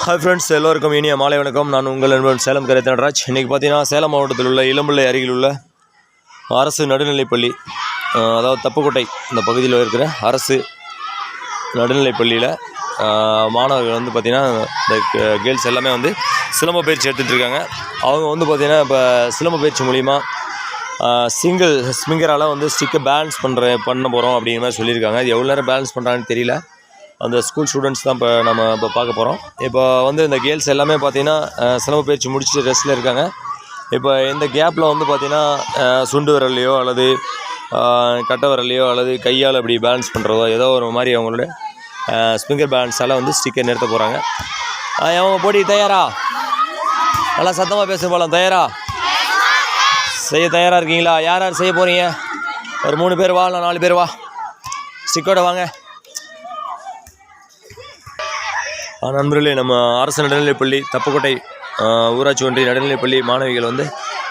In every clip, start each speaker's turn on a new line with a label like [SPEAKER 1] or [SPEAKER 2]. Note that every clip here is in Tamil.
[SPEAKER 1] हाई फ्रेंड्स एल्लोरुक्कुम इनिय माலை வணக்கம் நான் உங்கள் நண்பன் சேலம் கரை தனராஜ் இன்னைக்கு பாத்தீங்கன்னா சேலம் மாவட்டத்தில் உள்ள இளம்பிள்ளை அருகில் உள்ள அரசு நடுநிலைப்பள்ளி அதாவது தப்புக்கோட்டை இந்த பகுதியில் இருக்கிற அரசு நடுநிலைப்பள்ளியில் மாணவர்கள் வந்து பாத்தீங்கன்னா இந்த கேர்ள்ஸ் எல்லாமே வந்து சிலம்ப பயிற்சி எடுத்துட்டு இருக்காங்க அவங்க வந்து பாத்தீங்கன்னா இப்ப சிலம்ப பயிற்சி மூலமா சிங்கிள் ஸ்விங்கரால வந்து ஸ்டிக்கை பேலன்ஸ் பண்ண போறோம் அப்படிங்கிற மாதிரி சொல்லியிருக்காங்க அது எவ்வளவு நேரம் பேலன்ஸ் பண்றாங்கன்னு தெரியல அந்த ஸ்கூல் ஸ்டூடெண்ட்ஸ் தான் இப்போ நம்ம இப்போ பார்க்க போகிறோம் இப்போ வந்து இந்த கேர்ள்ஸ் எல்லாமே பார்த்தீங்கன்னா சிலம்ப பயிற்சி முடிச்சுட்டு ரெஸ்ட்டில் இருக்காங்க இப்போ இந்த கேப்பில் வந்து பார்த்திங்கன்னா சுண்டு விரல்லையோ அல்லது கட்டை விரல்லையோ அல்லது கையால் அப்படி பேலன்ஸ் பண்ணுறதோ ஏதோ ஒரு மாதிரி அவங்களோட ஸ்பிங்கர் பேலன்ஸால் வந்து ஸ்டிக்கை நிறுத்த போகிறாங்க அவங்க போட்டி தயாரா நல்லா சத்தமாக பேச போகலாம் தயாரா செய்ய தயாராக இருக்கீங்களா யார் யார் செய்ய போகிறீங்க ஒரு 3 பேர் வா இல்லை 4 பேர் வா ஸ்டிக்கோட வாங்க நண்பர்களே நம்ம அரசு நடுநிலைப்பள்ளி தப்புக்கோட்டை ஊராட்சி ஒன்றிய நடுநிலைப்பள்ளி மாணவிகள் வந்து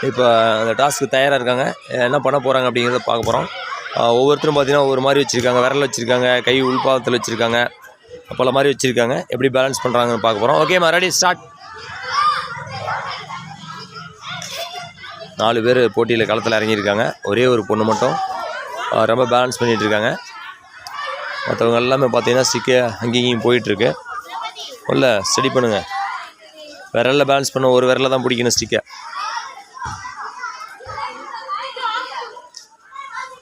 [SPEAKER 1] இப்போ அந்த டாஸ்க்கு தயாராக இருக்காங்க என்ன பண்ண போகிறாங்க அப்படிங்கிறத பார்க்க போகிறோம் ஒவ்வொருத்தரும் பார்த்திங்கன்னா ஒவ்வொரு மாதிரி வச்சுருக்காங்க விரல் வச்சுருக்காங்க கை உள்பாகத்தில் வச்சுருக்காங்க பல மாதிரி வச்சுருக்காங்க எப்படி பேலன்ஸ் பண்ணுறாங்கன்னு பார்க்க போகிறோம் ஓகேம்மா ரெடி ஸ்டார்ட் 4 பேர் போட்டியில் களத்தில் இறங்கியிருக்காங்க ஒரே ஒரு பொண்ணு மட்டும் ரொம்ப பேலன்ஸ் பண்ணிகிட்டு இருக்காங்க மற்றவங்க எல்லாமே பார்த்திங்கன்னா ஸ்டிக்கு அங்கேயும் போயிட்டுருக்கு உள்ள ஸ்டடி பண்ணுங்கள் விரலில் பேலன்ஸ் பண்ண ஒரு விரலில் தான் பிடிக்கணும் ஸ்டிக்கை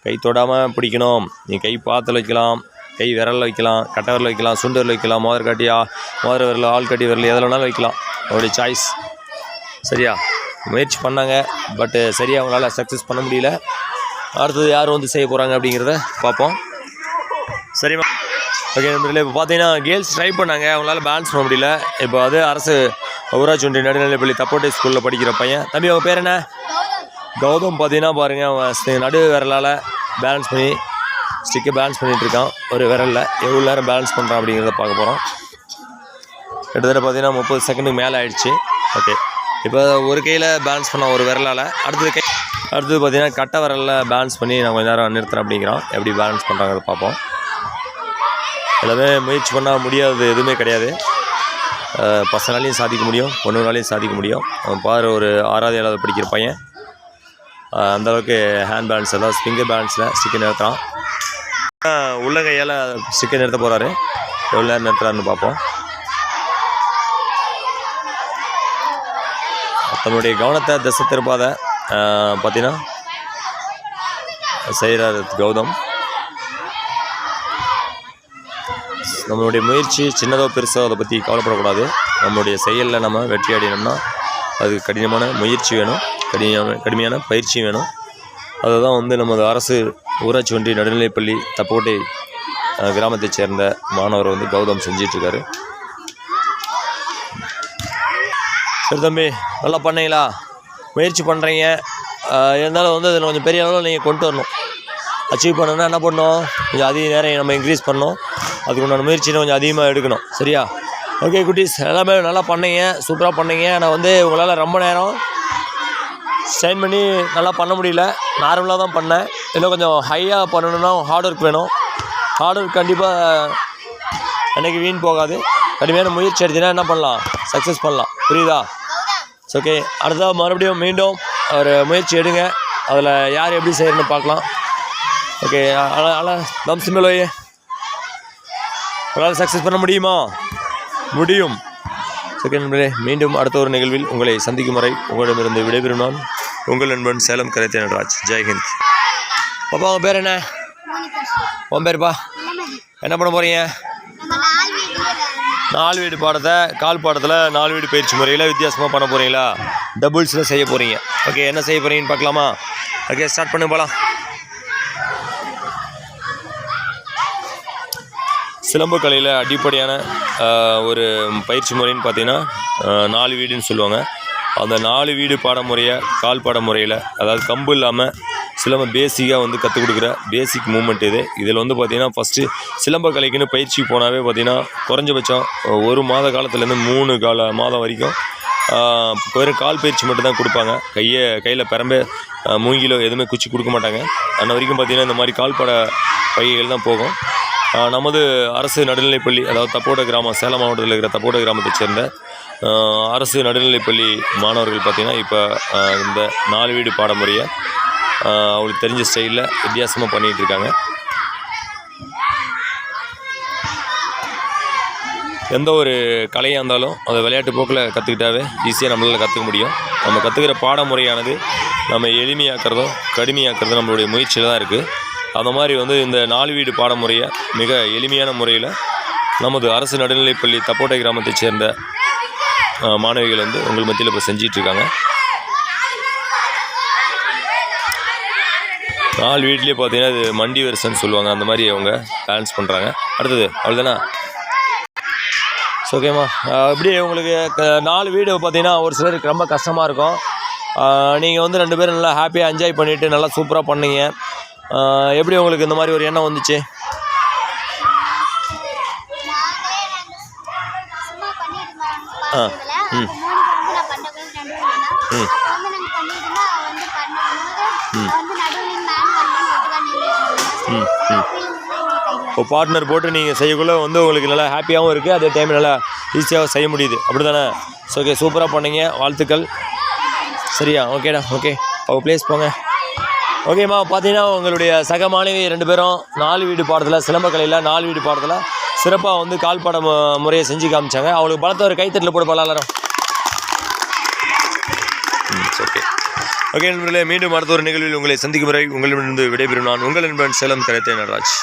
[SPEAKER 1] கை தொடாமல் பிடிக்கணும் நீ கை பாத்தில் வைக்கலாம் கை விரலில் வைக்கலாம் கட்டை விரலில் வைக்கலாம் சுண்டு விரலில் வைக்கலாம் மோதிர காட்டியா மோதிர விரல் ஆள் கட்டி விரல் எதில் வேணாலும் வைக்கலாம் அவருடைய சாய்ஸ் சரியா முயற்சி பண்ணாங்க பட்டு சரியாக அவங்களால சக்ஸஸ் பண்ண முடியல அடுத்தது யார் வந்து செய்ய போகிறாங்க அப்படிங்கிறத பார்ப்போம் சரிம்மா ஓகே நண்பர்களே இப்போ பார்த்தீங்கன்னா கேர்ள்ஸ் ட்ரை பண்ணாங்க அவங்களால பேலன்ஸ் பண்ண முடியல இப்போ அது அரசு ஊராட்சி ஒன்றிய நடுநிலைப்பள்ளி தப்போட்டை ஸ்கூலில் படிக்கிற பையன் தம்பி அவங்க பேர் என்ன கௌதம் பார்த்தீங்கன்னா பாருங்கள் அவன் நடு விரலால் பேலன்ஸ் பண்ணி ஸ்டிக்கை பேலன்ஸ் பண்ணிகிட்ருக்கான் ஒரு விரலில் எவ்வளோ நேரம் பேலன்ஸ் பண்ணுறான் அப்படிங்கிறத பார்க்க போகிறோம் கிட்டத்தட்ட பார்த்தீங்கன்னா 30 செகண்டுக்கு மேலே ஆயிடுச்சு ஓகே இப்போ ஒரு கையில் பேலன்ஸ் பண்ண ஒரு விரலால் அடுத்தது பார்த்தீங்கன்னா கட்டை விரலில் பேலன்ஸ் பண்ணி நான் கொஞ்சம் நேரம் நிறுத்துறேன் அப்படிங்கிறான் எப்படி பேலன்ஸ் பண்ணுறாங்கிறத பார்ப்போம் எல்லாமே முயற்சி பண்ணால் முடியாது எதுவுமே கிடையாது பசங்களாலையும் சாதிக்க முடியும் பொண்ணுங்களாலையும் சாதிக்க முடியும் அவன் பாரு ஒரு 6வது 7வது படிக்கிற பையன் அந்தளவுக்கு ஹேண்ட் பேலன்ஸ் அதாவது ஃபிங்கர் பேலன்ஸில் ஸ்டிக்கை நிறுத்துறான் உள்ளங்கையால் ஸ்டிக்கை நிறுத்த போகிறாரு எவ்வளோ நேரம் நிறுத்துறாருன்னு பார்ப்போம் தன்னுடைய கவனத்தை திசை திருப்பாத பார்த்தீங்கன்னா செய்கிறார் கௌதம் நம்மளுடைய முயற்சி சின்னதோ பெருசோ அதை பற்றி கவலைப்படக்கூடாது நம்மளுடைய செயலில் நம்ம வெற்றி அடையணும்னா அதுக்கு கடினமான முயற்சி வேணும் கடுமையான பயிற்சி வேணும் அதுதான் வந்து நமது அரசு ஊராட்சி ஒன்றிய நடுநிலைப்பள்ளி தப்போட்டை கிராமத்தைச் சேர்ந்த மாணவர் வந்து கௌதம் செஞ்சிட்ருக்காரு சரி தம்பி நல்லா பண்ணீங்களா முயற்சி பண்ணுறீங்க இருந்தாலும் வந்து அதில் கொஞ்சம் பெரிய அளவில் நீங்கள் கொண்டு வரணும் அச்சீவ் பண்ணணுன்னா என்ன பண்ணணும் கொஞ்சம் அதிக நேரம் நம்ம இன்க்ரீஸ் பண்ணணும் அதுக்கு உண்டான முயற்சியை கொஞ்சம் அதிகமாக எடுக்கணும் சரியா ஓகே குட்டீஸ் எல்லாமே நல்லா பண்ணீங்க சூப்பராக பண்ணீங்க ஆனால் வந்து உங்களால் ரொம்ப நேரம் ஸ்ட்ரெயின் பண்ணி நல்லா பண்ண முடியல நார்மலாக தான் பண்ணேன் இன்னும் கொஞ்சம் ஹையாக பண்ணணுன்னா ஹார்ட் ஒர்க் வேணும் ஹார்ட் ஒர்க் கண்டிப்பாக அன்றைக்கி வீண் போகாது கடுமையான முயற்சி எடுத்தீங்கன்னா என்ன பண்ணலாம் சக்ஸஸ் பண்ணலாம் புரியுதா ஓகே அடுத்ததாக மறுபடியும் மீண்டும் ஒரு முயற்சி எடுங்க அதில் யார் எப்படி செய்யணும்னு பார்க்கலாம் ஓகே தம் சிம்பிள் உங்களால் சக்ஸஸ் பண்ண முடியுமா முடியும் ஓகே நண்பர்களே மீண்டும் அடுத்த ஒரு நிகழ்வில் உங்களை சந்திக்கும் வரை உங்களிடமிருந்து விடைபெறும் நான் உங்கள் நண்பன் சேலம் கரை தனராஜ் ஜெய்ஹிந்த் பாப்பா உங்கள் பேர் என்ன உன் பேருப்பா என்ன பண்ண போகிறீங்க 4 வீடு பாடத்தை கால் பாடத்தில் 4 வீடு பயிற்சி முறையில் வித்தியாசமாக பண்ண போகிறீங்களா டபுள்ஸில் செய்ய போகிறீங்க ஓகே என்ன செய்ய போகிறீங்கன்னு பார்க்கலாமா ஓகே ஸ்டார்ட் பண்ணி போகலாம் சிலம்பு கலையில் அடிப்படையான ஒரு பயிற்சி முறைன்னு பார்த்தீங்கன்னா 4 வீடுன்னு சொல்லுவாங்க அந்த 4 வீடு பாடமுறையை கால் பாடமுறையில் அதாவது கம்பு இல்லாமல் சிலம்ப பேசிக்காக வந்து கற்றுக் கொடுக்குற பேசிக் மூமெண்ட் இதில் வந்து பார்த்திங்கன்னா ஃபஸ்ட்டு சிலம்ப கலைக்குன்னு பயிற்சி போனாவே பார்த்திங்கன்னா குறைஞ்சபட்சம் 1 மாத காலத்துலேருந்து 3 மாதம் வரைக்கும் வெறும் கால் பயிற்சி மட்டும் தான் கொடுப்பாங்க கையில் பெரம்பு மூங்கிலோ எதுவுமே குச்சி கொடுக்க மாட்டாங்க அன்ன வரைக்கும் பார்த்திங்கன்னா இந்த மாதிரி கால் பாட பயிர்கள் தான் போகும் நமது அரசு நடுநிலைப்பள்ளி, அதாவது தப்போட கிராமம், சேலம் மாவட்டத்தில் இருக்கிற தப்போட கிராமத்தைச் சேர்ந்த அரசு நடுநிலைப்பள்ளி மாணவர்கள் பார்த்திங்கன்னா இப்போ இந்த 4 வீடு பாடமுறையை அவங்களுக்கு தெரிஞ்ச ஸ்டைலில் வித்தியாசமாக பண்ணிகிட்ருக்காங்க. எந்த ஒரு கலையாக இருந்தாலும் அதை விளையாட்டு போக்கில் கற்றுக்கிட்டாவே ஈஸியாக நம்மளால் கற்றுக்க முடியும். நம்ம கற்றுக்கிற பாடமுறையானது நம்ம எளிமையாக்குறதும் கடுமையாக்குறதும் நம்மளுடைய முயற்சியில் தான் இருக்குது. அந்த மாதிரி வந்து இந்த 4 வீடு பாடமுறையை மிக எளிமையான முறையில் நமது அரசு நடுநிலைப்பள்ளி தப்போட்டை கிராமத்தைச் சேர்ந்த மாணவிகள் வந்து உங்கள் மத்தியில் இப்போ செஞ்சிட்ருக்காங்க. 4 வீட்லேயே பார்த்தீங்கன்னா இது மண்டி வருஷன்னு சொல்லுவாங்க, அந்த மாதிரி அவங்க பேலன்ஸ் பண்ணுறாங்க. அடுத்தது அவ்வளோதானா? ஓகேம்மா. இப்படி உங்களுக்கு 4 வீடு பார்த்தீங்கன்னா ஒரு சிலருக்கு ரொம்ப கஷ்டமாக இருக்கும். நீங்கள் வந்து 2 பேரும் நல்லா ஹாப்பியாக என்ஜாய் பண்ணிவிட்டு நல்லா சூப்பராக பண்ணீங்க. எப்படி உங்களுக்கு இந்த மாதிரி ஒரு எண்ணம் வந்துச்சு? இப்போ பார்ட்னர் போட்டு நீங்கள் செய்யக்குள்ளே வந்து உங்களுக்கு நல்லா ஹாப்பியாகவும் இருக்குது, அதே டைம் நல்லா ஈஸியாக செய்ய முடியுது. அப்படி தானே? ஓகே, சூப்பராக பண்ணீங்க, வாழ்த்துக்கள். சரியா? ஓகேடா, ஓகே, அவங்க ப்ளேஸ் போங்க. ஓகேம்மா. பார்த்தீங்கன்னா உங்களுடைய சக மாணவி 2 பேரும் 4 வீடு பாடத்தில், சிலம்பக்கலையில் 4 வீடு பாடத்தில் சிறப்பாக வந்து கால்பாட முறையை செஞ்சு காமிச்சாங்க. அவங்களுக்கு பலத்த ஒரு கைத்தட்டில் போட்டு பல்லாரும். ஓகே ஓகே நண்பர்களே, மீண்டும் அடுத்த ஒரு நிகழ்வில் உங்களை சந்திக்கும் வரை உங்களிடமிருந்து விடைபெறும் நான் உங்கள் நண்பன் சேலம் கரைத்தே நடராஜ்.